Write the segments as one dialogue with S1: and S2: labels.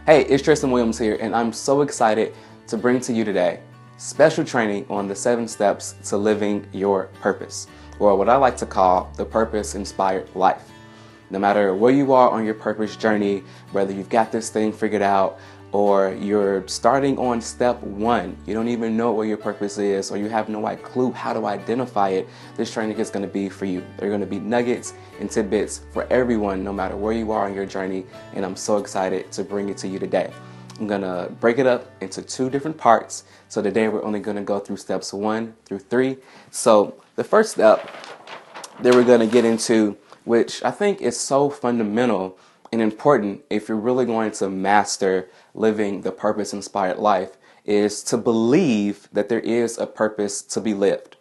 S1: Hey, it's Tristan Williams here, and I'm so excited to bring to you today special training on the 7 steps to living your purpose, or what I like to call the purpose-inspired life. No matter where you are on your purpose journey, whether you've got this thing figured out or you're starting on step 1, you don't even know what your purpose is, or you have no clue how to identify it, this training is going to be for you. There are going to be nuggets and tidbits for everyone, no matter where you are on your journey, and I'm so excited to bring it to you today. I'm going to break it up into 2 different parts. So today we're only going to go through steps 1 through 3. So the first step that we're going to get into, which I think is so fundamental and important if you're really going to master living the purpose-inspired life, is to believe that there is a purpose to be lived.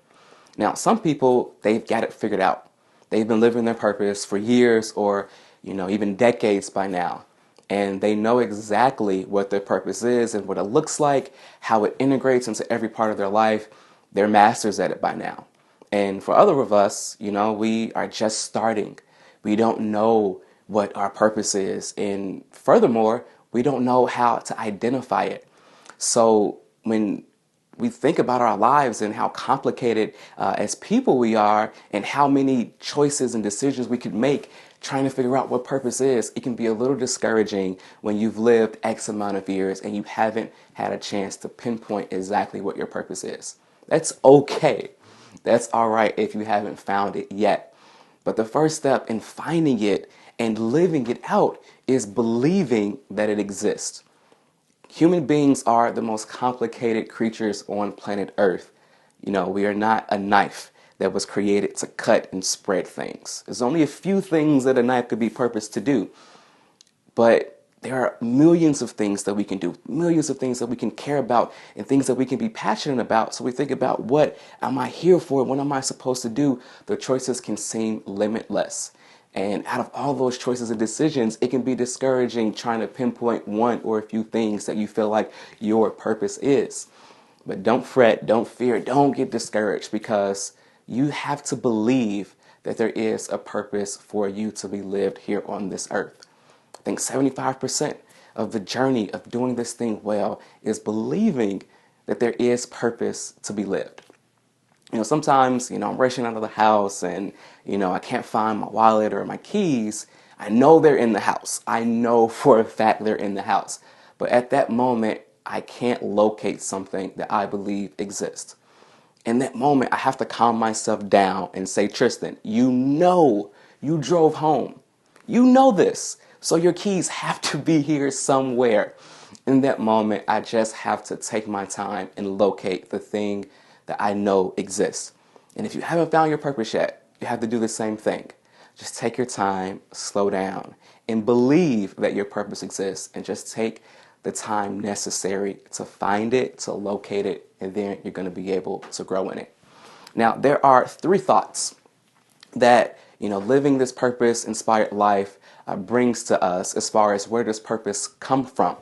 S1: Now, some people, they've got it figured out. They've been living their purpose for years or, even decades by now. And they know exactly what their purpose is and what it looks like, how it integrates into every part of their life. They're masters at it by now. And for other of us, we are just starting. We don't know what our purpose is. And furthermore, we don't know how to identify it. So when we think about our lives and how complicated as people we are and how many choices and decisions we could make trying to figure out what purpose is, it can be a little discouraging when you've lived X amount of years and you haven't had a chance to pinpoint exactly what your purpose is. That's okay. That's all right if you haven't found it yet. But the first step in finding it and living it out is believing that it exists. Human beings are the most complicated creatures on planet Earth. We are not a knife that was created to cut and spread things. There's only a few things that a knife could be purposed to do. But there are millions of things that we can do, millions of things that we can care about, and things that we can be passionate about. So we think about, what am I here for? What am I supposed to do? The choices can seem limitless. And out of all those choices and decisions, it can be discouraging trying to pinpoint one or a few things that you feel like your purpose is. But don't fret, don't fear, don't get discouraged, because you have to believe that there is a purpose for you to be lived here on this earth. I think 75% of the journey of doing this thing well is believing that there is purpose to be lived. Sometimes, I'm rushing out of the house and, I can't find my wallet or my keys. I know they're in the house. I know for a fact they're in the house. But at that moment, I can't locate something that I believe exists. In that moment, I have to calm myself down and say, Tristan, you drove home. You know this. So your keys have to be here somewhere. In that moment, I just have to take my time and locate the thing that I know exists. And if you haven't found your purpose yet, you have to do the same thing. Just take your time, slow down, and believe that your purpose exists, and just take the time necessary to find it, to locate it, and then you're going to be able to grow in it. Now, there are 3 thoughts that, living this purpose-inspired life brings to us as far as where does purpose come from.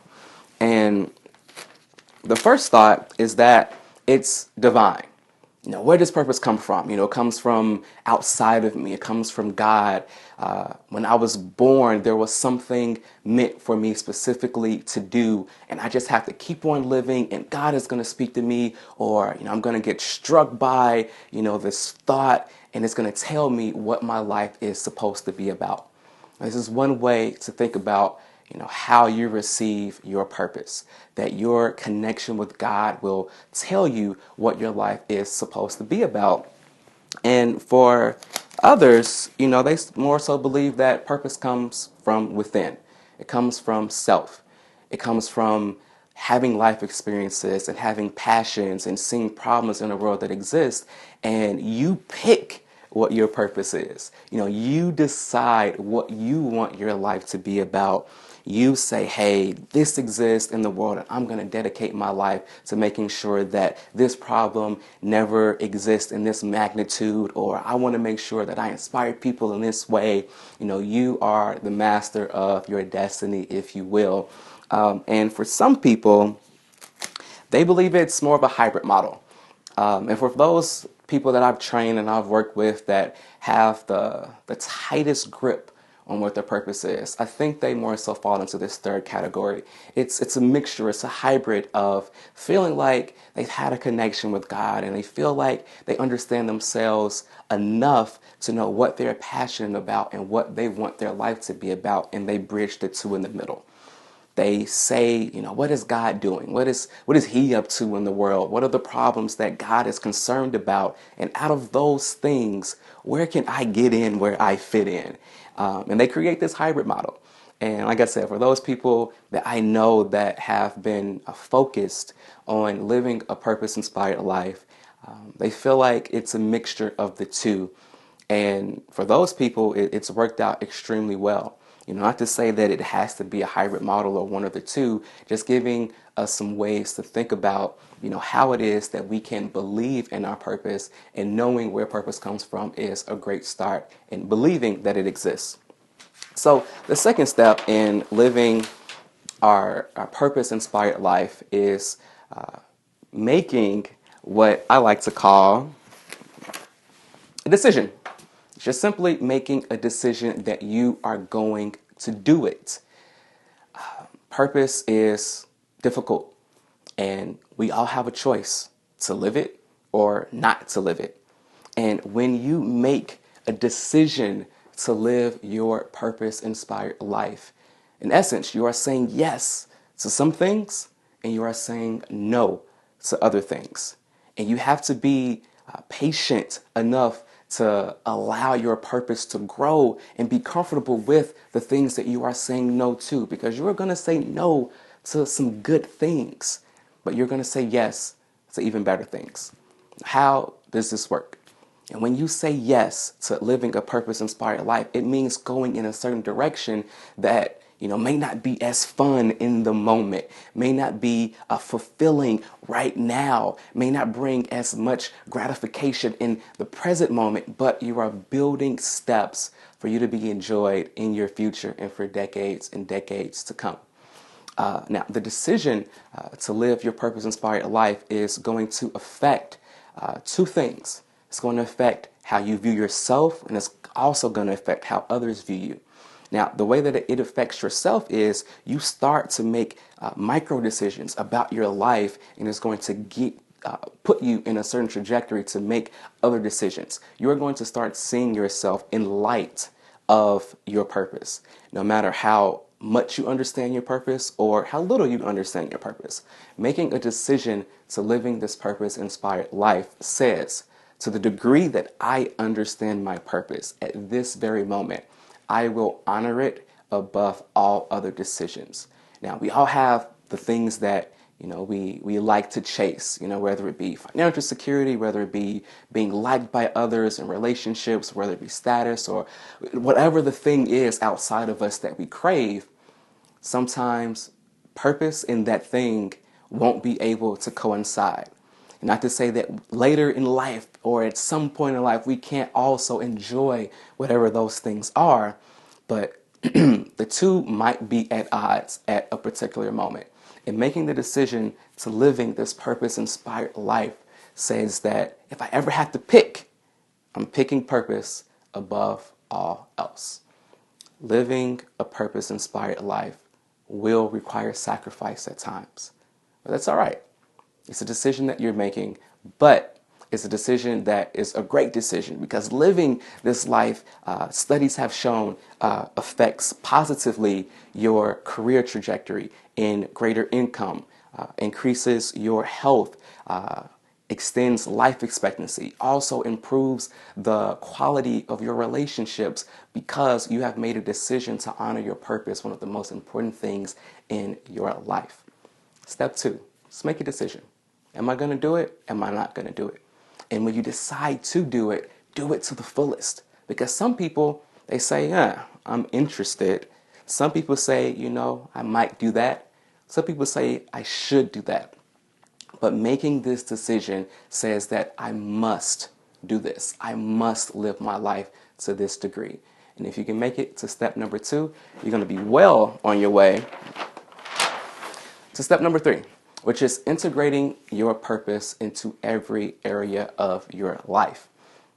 S1: And the first thought is that it's divine. Where does purpose come from? It comes from outside of me. It comes from God. When I was born, there was something meant for me specifically to do, and I just have to keep on living, and God is going to speak to me, or, I'm going to get struck by, this thought, and it's going to tell me what my life is supposed to be about. This is one way to think about how you receive your purpose, that your connection with God will tell you what your life is supposed to be about. And for others, they more so believe that purpose comes from within. It comes from self. It comes from having life experiences and having passions and seeing problems in a world that exists, and you pick what your purpose is. You decide what you want your life to be about. You say, hey, this exists in the world, and I'm going to dedicate my life to making sure that this problem never exists in this magnitude, or I want to make sure that I inspire people in this way. You are the master of your destiny, if you will. And for some people, they believe it's more of a hybrid model. And for those people that I've trained and I've worked with that have the tightest grip on what their purpose is. I think they more so fall into this third category. It's a mixture, it's a hybrid of feeling like they've had a connection with God and they feel like they understand themselves enough to know what they're passionate about and what they want their life to be about, and they bridge the two in the middle. They say, what is God doing? What is he up to in the world? What are the problems that God is concerned about? And out of those things, where can I get in where I fit in? And they create this hybrid model. And like I said, for those people that I know that have been focused on living a purpose-inspired life, they feel like it's a mixture of the two. And for those people, it's worked out extremely well. Not to say that it has to be a hybrid model or one of the two, just giving us some ways to think about, how it is that we can believe in our purpose, and knowing where purpose comes from is a great start in believing that it exists. So the second step in living our purpose-inspired life is making what I like to call a decision. Just simply making a decision that you are going to do it. Purpose is difficult, and we all have a choice to live it or not to live it. And when you make a decision to live your purpose-inspired life, in essence, you are saying yes to some things and you are saying no to other things. And you have to be patient enough to allow your purpose to grow and be comfortable with the things that you are saying no to, because you are going to say no to some good things, but you're going to say yes to even better things. How does this work? And when you say yes to living a purpose-inspired life, it means going in a certain direction that may not be as fun in the moment, may not be fulfilling right now, may not bring as much gratification in the present moment, but you are building steps for you to be enjoyed in your future and for decades and decades to come. Now, the decision to live your purpose-inspired life is going to affect two things. It's going to affect how you view yourself, and it's also going to affect how others view you. Now, the way that it affects yourself is you start to make micro decisions about your life, and it's going to put you in a certain trajectory to make other decisions. You're going to start seeing yourself in light of your purpose, no matter how much you understand your purpose or how little you understand your purpose. Making a decision to living this purpose-inspired life says, to the degree that I understand my purpose at this very moment, I will honor it above all other decisions. Now, we all have the things that we like to chase, whether it be financial security, whether it be being liked by others in relationships, whether it be status, or whatever the thing is outside of us that we crave. Sometimes purpose in that thing won't be able to coincide. Not to say that later in life or at some point in life we can't also enjoy whatever those things are, but the two might be at odds at a particular moment. And making the decision to living this purpose-inspired life says that if I ever have to pick, I'm picking purpose above all else. Living a purpose-inspired life will require sacrifice at times, but that's all right. It's a decision that you're making, but it's a decision that is a great decision, because living this life, studies have shown, affects positively your career trajectory in greater income, increases your health, extends life expectancy, also improves the quality of your relationships, because you have made a decision to honor your purpose, one of the most important things in your life. Step 2, just make a decision. Am I going to do it? Am I not going to do it? And when you decide to do it to the fullest. Because some people, they say, I'm interested. Some people say, I might do that. Some people say, I should do that. But making this decision says that I must do this. I must live my life to this degree. And if you can make it to step number 2, you're going to be well on your way to step number 3, which is integrating your purpose into every area of your life.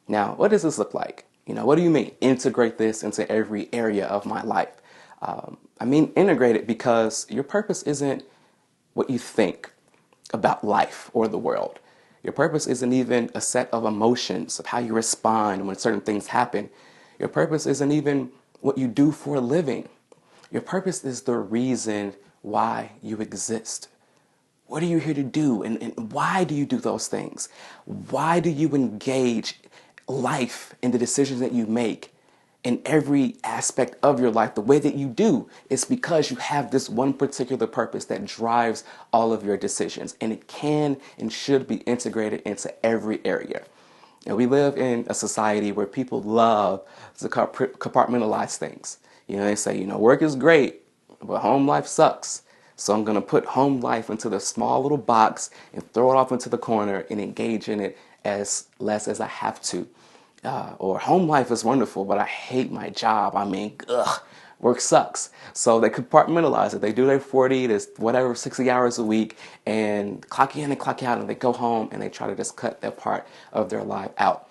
S1: Now, what does this look like? What do you mean integrate this into every area of my life? I mean integrate it because your purpose isn't what you think about life or the world. Your purpose isn't even a set of emotions of how you respond when certain things happen. Your purpose isn't even what you do for a living. Your purpose is the reason why you exist. What are you here to do? And why do you do those things? Why do you engage life in the decisions that you make in every aspect of your life the way that you do? It's because you have this one particular purpose that drives all of your decisions, and it can and should be integrated into every area. And we live in a society where people love to compartmentalize things. They say, work is great, but home life sucks. So I'm going to put home life into the small little box and throw it off into the corner and engage in it as less as I have to. Or home life is wonderful, but I hate my job. I mean, work sucks. So they compartmentalize it. They do their 40 to whatever, 60 hours a week and clock in and clock out, and they go home and they try to just cut that part of their life out.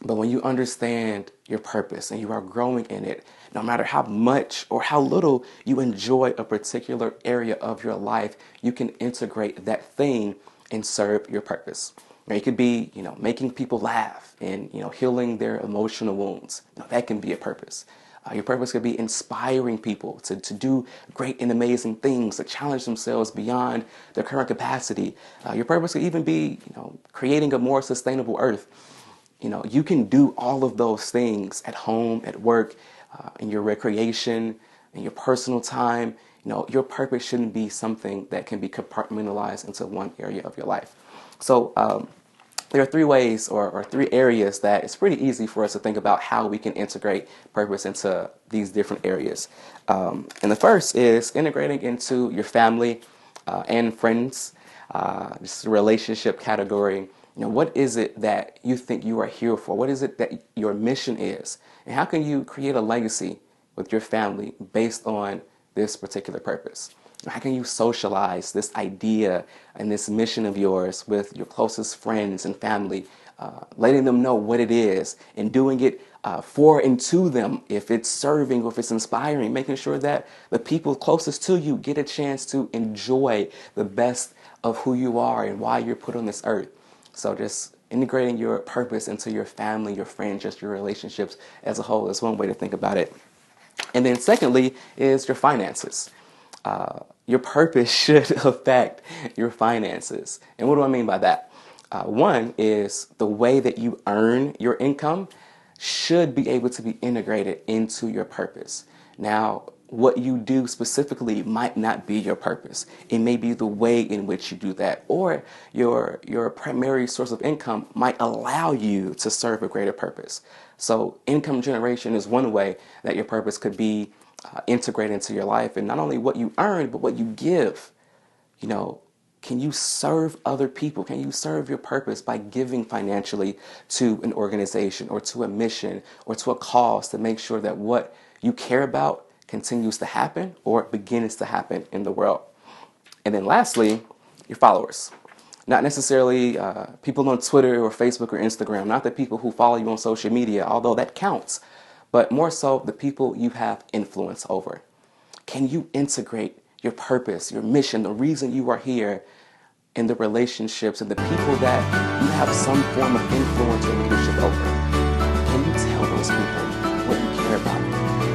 S1: But when you understand your purpose and you are growing in it, no matter how much or how little you enjoy a particular area of your life, you can integrate that thing and serve your purpose. Now, it could be, making people laugh and, healing their emotional wounds. That can be a purpose. Your purpose could be inspiring people to do great and amazing things, to challenge themselves beyond their current capacity. Your purpose could even be, creating a more sustainable earth. You can do all of those things at home, at work, in your recreation, in your personal time. Your purpose shouldn't be something that can be compartmentalized into one area of your life. So there are three ways or three areas that it's pretty easy for us to think about how we can integrate purpose into these different areas. And the first is integrating into your family and friends, just a relationship category. What is it that you think you are here for? What is it that your mission is? And how can you create a legacy with your family based on this particular purpose? How can you socialize this idea and this mission of yours with your closest friends and family, letting them know what it is and doing it for and to them, if it's serving or if it's inspiring, making sure that the people closest to you get a chance to enjoy the best of who you are and why you're put on this earth. So just integrating your purpose into your family, your friends, just your relationships as a whole is one way to think about it. And then secondly is your finances. Your purpose should affect your finances. And what do I mean by that? One is the way that you earn your income should be able to be integrated into your purpose. Now, what you do specifically might not be your purpose. It may be the way in which you do that, or your primary source of income might allow you to serve a greater purpose. So income generation is one way that your purpose could be integrated into your life, and not only what you earn, but what you give. Can you serve other people? Can you serve your purpose by giving financially to an organization or to a mission or to a cause to make sure that what you care about continues to happen or begins to happen in the world? And then lastly, your followers. Not necessarily people on Twitter or Facebook or Instagram, not the people who follow you on social media, although that counts, but more so the people you have influence over. Can you integrate your purpose, your mission, the reason you are here, in the relationships and the people that you have some form of influence or leadership over? Can you tell those people what you care about,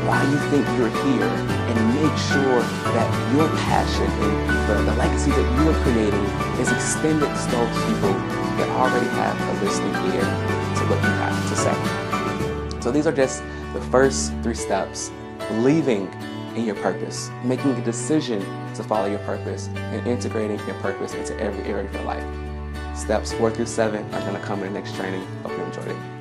S1: why you think you're here, and make sure that your passion and the legacy that you are creating is extended to those people that already have a listening ear to what you have to say? So these are just the first 3 steps: believing in your purpose, making a decision to follow your purpose, and integrating your purpose into every area of your life. Steps 4 through 7 are going to come in the next training. Hope you enjoyed it.